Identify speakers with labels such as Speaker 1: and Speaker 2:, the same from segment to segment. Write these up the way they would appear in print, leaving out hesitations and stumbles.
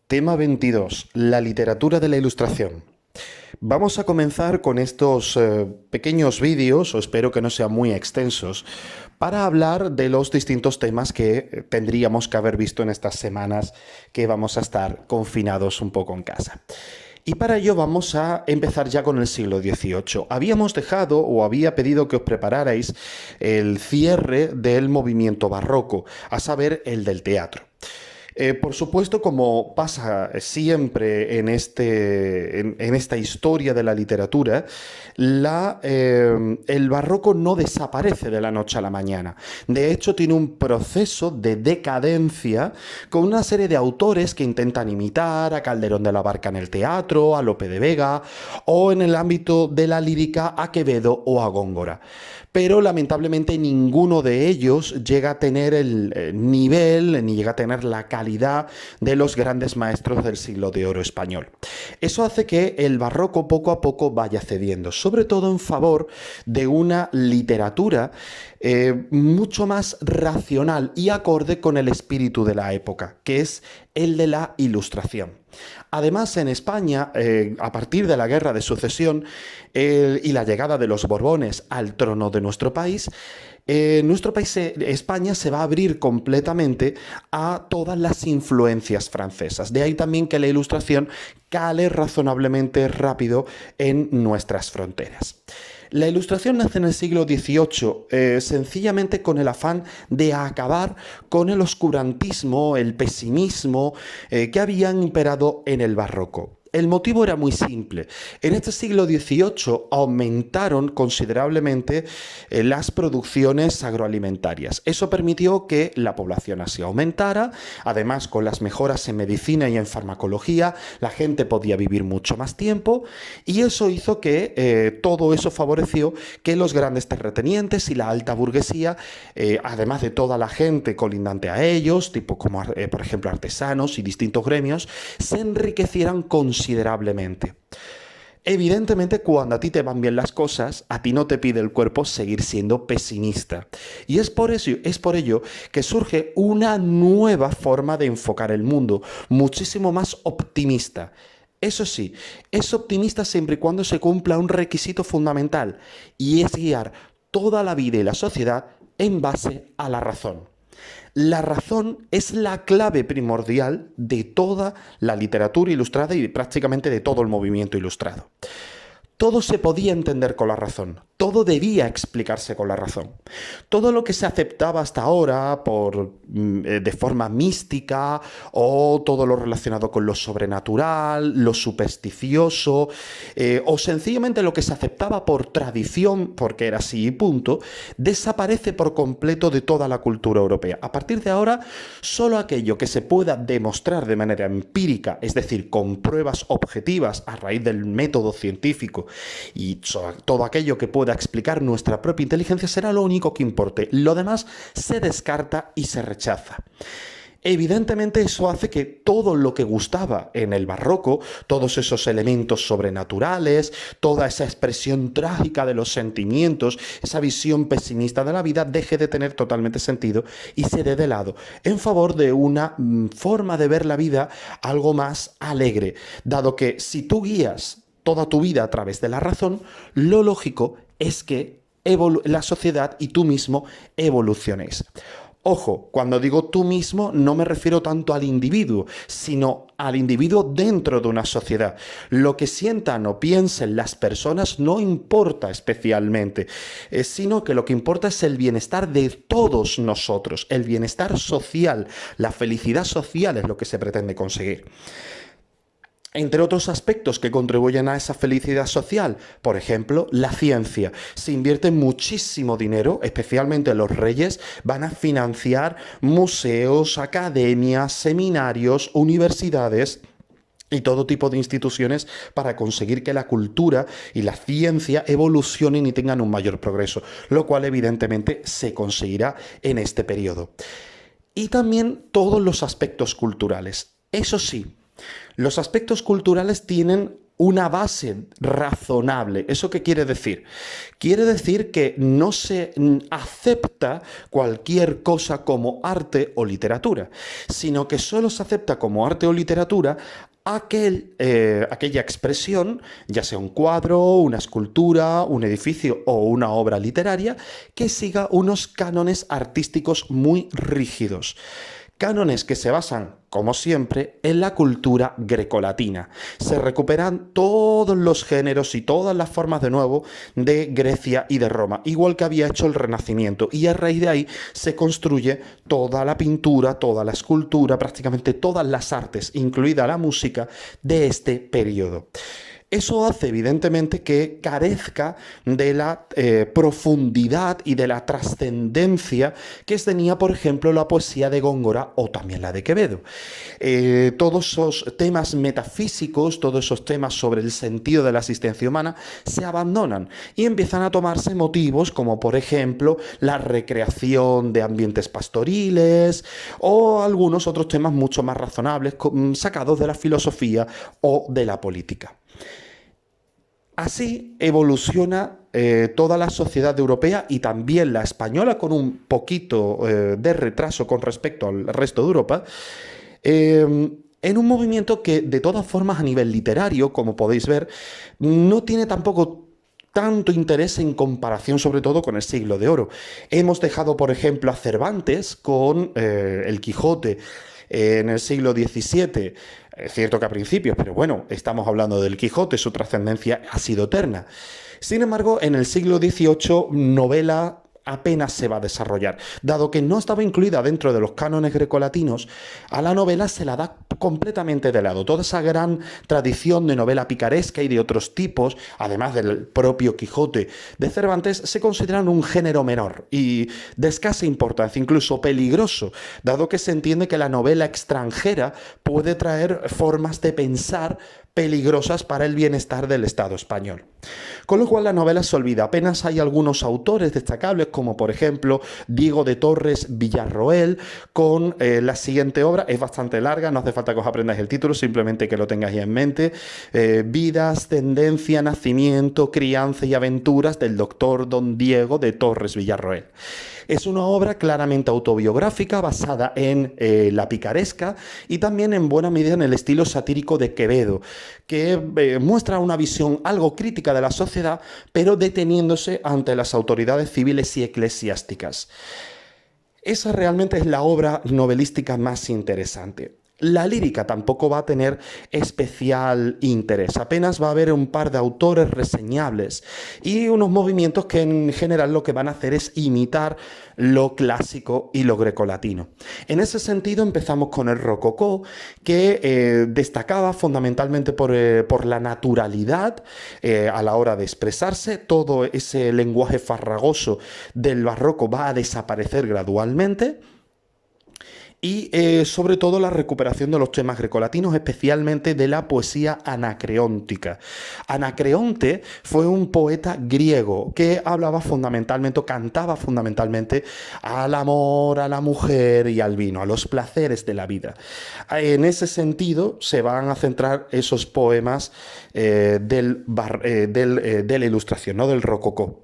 Speaker 1: Tema 22. La literatura de la Ilustración. Vamos a comenzar con estos pequeños vídeos, o espero que no sean muy extensos, para hablar de los distintos temas que tendríamos que haber visto en estas semanas que vamos a estar confinados un poco en casa. Y para ello vamos a empezar ya con el siglo XVIII. Habíamos dejado o había pedido que os prepararais el cierre del movimiento barroco, a saber, el del teatro. Por supuesto, como pasa siempre en esta historia de la literatura, el barroco no desaparece de la noche a la mañana. De hecho, tiene un proceso de decadencia con una serie de autores que intentan imitar a Calderón de la Barca en el teatro, a Lope de Vega, o en el ámbito de la lírica a Quevedo o a Góngora. Pero lamentablemente ninguno de ellos llega a tener el nivel ni llega a tener la calidad de los grandes maestros del siglo de oro español. Eso hace que el barroco poco a poco vaya cediendo, sobre todo en favor de una literatura mucho más racional y acorde con el espíritu de la época, que es el de la Ilustración. Además, en España, a partir de la Guerra de Sucesión y la llegada de los Borbones al trono de nuestro país, España, se va a abrir completamente a todas las influencias francesas. De ahí también que la Ilustración cale razonablemente rápido en nuestras fronteras. La Ilustración nace en el siglo XVIII, sencillamente con el afán de acabar con el oscurantismo, el pesimismo que habían imperado en el barroco. El motivo era muy simple. En este siglo XVIII aumentaron considerablemente las producciones agroalimentarias. Eso permitió que la población así aumentara. Además, con las mejoras en medicina y en farmacología, la gente podía vivir mucho más tiempo. Y eso hizo que todo eso favoreció que los grandes terratenientes y la alta burguesía, además de toda la gente colindante a ellos, tipo como por ejemplo artesanos y distintos gremios, se enriquecieran considerablemente. Evidentemente, cuando a ti te van bien las cosas, a ti no te pide el cuerpo seguir siendo pesimista. Y es por ello que surge una nueva forma de enfocar el mundo, muchísimo más optimista. Eso sí, es optimista siempre y cuando se cumpla un requisito fundamental, y es guiar toda la vida y la sociedad en base a la razón. La razón es la clave primordial de toda la literatura ilustrada y prácticamente de todo el movimiento ilustrado. Todo se podía entender con la razón, todo debía explicarse con la razón. Todo lo que se aceptaba hasta ahora de forma mística, o todo lo relacionado con lo sobrenatural, lo supersticioso, o sencillamente lo que se aceptaba por tradición, porque era así y punto, desaparece por completo de toda la cultura europea. A partir de ahora, solo aquello que se pueda demostrar de manera empírica, es decir, con pruebas objetivas a raíz del método científico, y todo aquello que pueda explicar nuestra propia inteligencia, será lo único que importe. Lo demás se descarta y se rechaza. Evidentemente, eso hace que todo lo que gustaba en el barroco, todos esos elementos sobrenaturales, toda esa expresión trágica de los sentimientos, esa visión pesimista de la vida, deje de tener totalmente sentido y se dé de lado en favor de una forma de ver la vida algo más alegre, dado que si tú guías toda tu vida a través de la razón, lo lógico es que la sociedad y tú mismo evolucionéis. Ojo, cuando digo tú mismo no me refiero tanto al individuo, sino al individuo dentro de una sociedad. Lo que sientan o piensen las personas no importa especialmente, sino que lo que importa es el bienestar de todos nosotros, el bienestar social, la felicidad social es lo que se pretende conseguir. Entre otros aspectos que contribuyen a esa felicidad social, por ejemplo, la ciencia. Se invierte muchísimo dinero, especialmente los reyes van a financiar museos, academias, seminarios, universidades y todo tipo de instituciones para conseguir que la cultura y la ciencia evolucionen y tengan un mayor progreso, lo cual evidentemente se conseguirá en este periodo. Y también todos los aspectos culturales. Eso sí, los aspectos culturales tienen una base razonable. ¿Eso qué quiere decir? Quiere decir que no se acepta cualquier cosa como arte o literatura, sino que solo se acepta como arte o literatura aquella expresión, ya sea un cuadro, una escultura, un edificio o una obra literaria, que siga unos cánones artísticos muy rígidos. Cánones que se basan, como siempre, en la cultura grecolatina. Se recuperan todos los géneros y todas las formas de nuevo de Grecia y de Roma, igual que había hecho el Renacimiento. Y a raíz de ahí se construye toda la pintura, toda la escultura, prácticamente todas las artes, incluida la música, de este periodo. Eso hace evidentemente que carezca de la profundidad y de la trascendencia que tenía, por ejemplo, la poesía de Góngora o también la de Quevedo. Todos esos temas metafísicos, todos esos temas sobre el sentido de la existencia humana se abandonan y empiezan a tomarse motivos como, por ejemplo, la recreación de ambientes pastoriles o algunos otros temas mucho más razonables sacados de la filosofía o de la política. Así evoluciona toda la sociedad europea y también la española con un poquito de retraso con respecto al resto de Europa, en un movimiento que de todas formas a nivel literario, como podéis ver, no tiene tampoco tanto interés en comparación sobre todo con el Siglo de Oro. Hemos dejado, por ejemplo, a Cervantes con el Quijote en el siglo XVII. Es cierto que a principios, pero bueno, estamos hablando del Quijote, su trascendencia ha sido eterna. Sin embargo, en el siglo XVIII, novela apenas se va a desarrollar. Dado que no estaba incluida dentro de los cánones grecolatinos, a la novela se la da completamente de lado. Toda esa gran tradición de novela picaresca y de otros tipos, además del propio Quijote de Cervantes, se consideran un género menor y de escasa importancia, incluso peligroso, dado que se entiende que la novela extranjera puede traer formas de pensar peligrosas para el bienestar del Estado español. Con lo cual la novela se olvida. Apenas hay algunos autores destacables, como por ejemplo Diego de Torres Villarroel, con la siguiente obra. Es bastante larga, no hace falta que os aprendáis el título, simplemente que lo tengáis en mente. Vidas, tendencia, nacimiento, crianza y aventuras del doctor Don Diego de Torres Villarroel. Es una obra claramente autobiográfica, basada en la picaresca y también en buena medida en el estilo satírico de Quevedo, que muestra una visión algo crítica de la sociedad, pero deteniéndose ante las autoridades civiles y eclesiásticas. Esa realmente es la obra novelística más interesante. La lírica tampoco va a tener especial interés, apenas va a haber un par de autores reseñables y unos movimientos que en general lo que van a hacer es imitar lo clásico y lo grecolatino. En ese sentido empezamos con el rococó, que destacaba fundamentalmente por la naturalidad a la hora de expresarse. Todo ese lenguaje farragoso del barroco va a desaparecer gradualmente. Y sobre todo la recuperación de los temas grecolatinos, especialmente de la poesía anacreóntica. Anacreonte fue un poeta griego que hablaba fundamentalmente, o cantaba fundamentalmente al amor, a la mujer y al vino, a los placeres de la vida. En ese sentido se van a centrar esos poemas de la Ilustración, ¿no? Del rococó.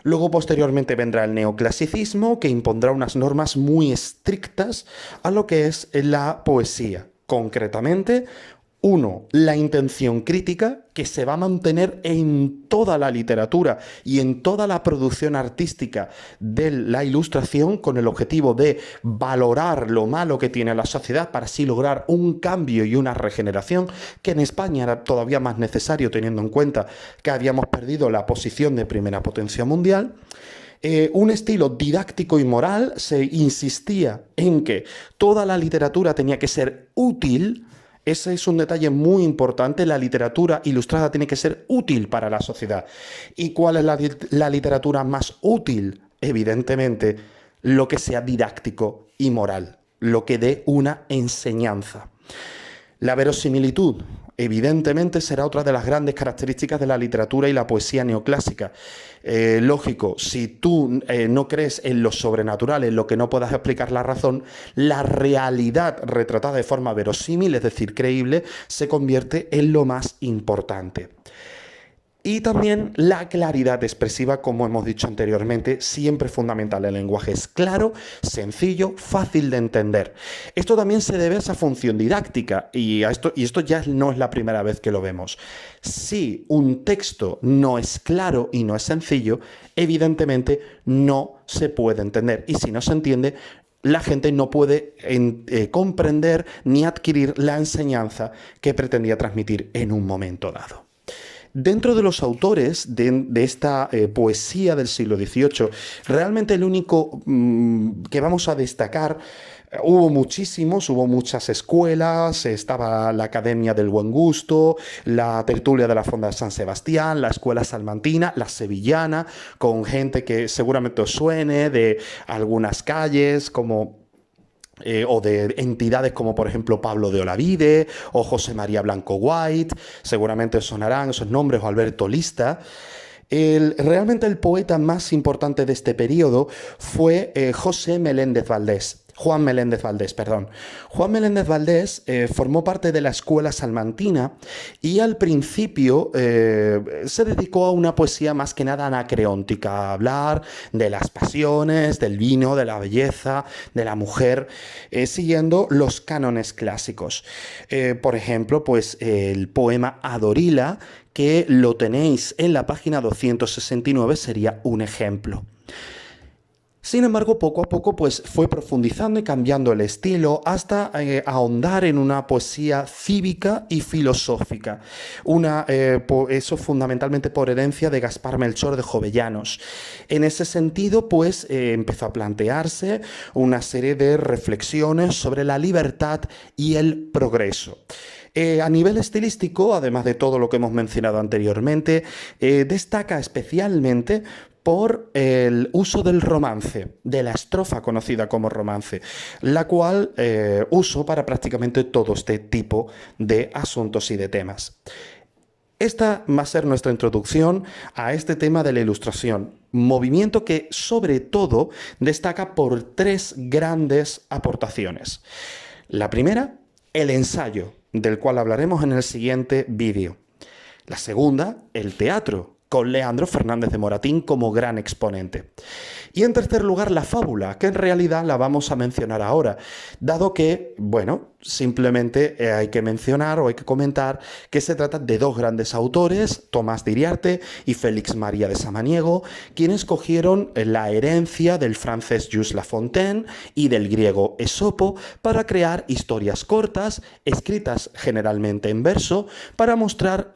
Speaker 1: Luego, posteriormente, vendrá el neoclasicismo, que impondrá unas normas muy estrictas a lo que es la poesía. Concretamente, uno, la intención crítica, que se va a mantener en toda la literatura y en toda la producción artística de la Ilustración, con el objetivo de valorar lo malo que tiene la sociedad para así lograr un cambio y una regeneración, que en España era todavía más necesario teniendo en cuenta que habíamos perdido la posición de primera potencia mundial. Un estilo didáctico y moral, se insistía en que toda la literatura tenía que ser útil. Ese es un detalle muy importante. La literatura ilustrada tiene que ser útil para la sociedad. ¿Y cuál es la literatura más útil? Evidentemente, lo que sea didáctico y moral, lo que dé una enseñanza. La verosimilitud, evidentemente, será otra de las grandes características de la literatura y la poesía neoclásica. Lógico, si tú no crees en lo sobrenatural, en lo que no puedas explicar la razón, la realidad retratada de forma verosímil, es decir, creíble, se convierte en lo más importante. Y también la claridad expresiva, como hemos dicho anteriormente, siempre fundamental. El lenguaje es claro, sencillo, fácil de entender. Esto también se debe a esa función didáctica y esto ya no es la primera vez que lo vemos. Si un texto no es claro y no es sencillo, evidentemente no se puede entender. Y si no se entiende, la gente no puede comprender ni adquirir la enseñanza que pretendía transmitir en un momento dado. Dentro de los autores de esta poesía del siglo XVIII, realmente el único que vamos a destacar, hubo muchísimos, hubo muchas escuelas, estaba la Academia del Buen Gusto, la Tertulia de la Fonda de San Sebastián, la Escuela Salmantina, la Sevillana, con gente que seguramente os suene de algunas calles como o de entidades como por ejemplo Pablo de Olavide o José María Blanco White, seguramente os sonarán esos nombres, o Alberto Lista. Realmente el poeta más importante de este periodo fue Juan Meléndez Valdés, perdón. Juan Meléndez Valdés formó parte de la escuela salmantina y al principio se dedicó a una poesía más que nada anacreóntica, a hablar de las pasiones, del vino, de la belleza, de la mujer, siguiendo los cánones clásicos. Por ejemplo, pues el poema Adorila, que lo tenéis en la página 269, sería un ejemplo. Sin embargo, poco a poco pues, fue profundizando y cambiando el estilo hasta ahondar en una poesía cívica y filosófica. Eso fundamentalmente por herencia de Gaspar Melchor de Jovellanos. En ese sentido, pues empezó a plantearse una serie de reflexiones sobre la libertad y el progreso. A nivel estilístico, además de todo lo que hemos mencionado anteriormente, destaca especialmente por el uso del romance, de la estrofa conocida como romance, la cual uso para prácticamente todo este tipo de asuntos y de temas. Esta va a ser nuestra introducción a este tema de la Ilustración, movimiento que sobre todo destaca por tres grandes aportaciones. La primera, el ensayo, del cual hablaremos en el siguiente vídeo. La segunda, el teatro, con Leandro Fernández de Moratín como gran exponente. Y en tercer lugar, la fábula, que en realidad la vamos a mencionar ahora, dado que, bueno, simplemente hay que mencionar o hay que comentar que se trata de dos grandes autores, Tomás de Iriarte y Félix María de Samaniego, quienes cogieron la herencia del francés Jules Lafontaine y del griego Esopo para crear historias cortas, escritas generalmente en verso, para mostrar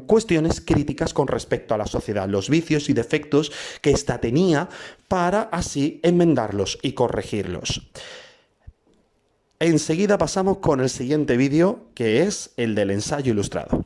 Speaker 1: cuestiones críticas con respecto a la sociedad, los vicios y defectos que ésta tenía, para así enmendarlos y corregirlos. Enseguida pasamos con el siguiente vídeo, que es el del ensayo ilustrado.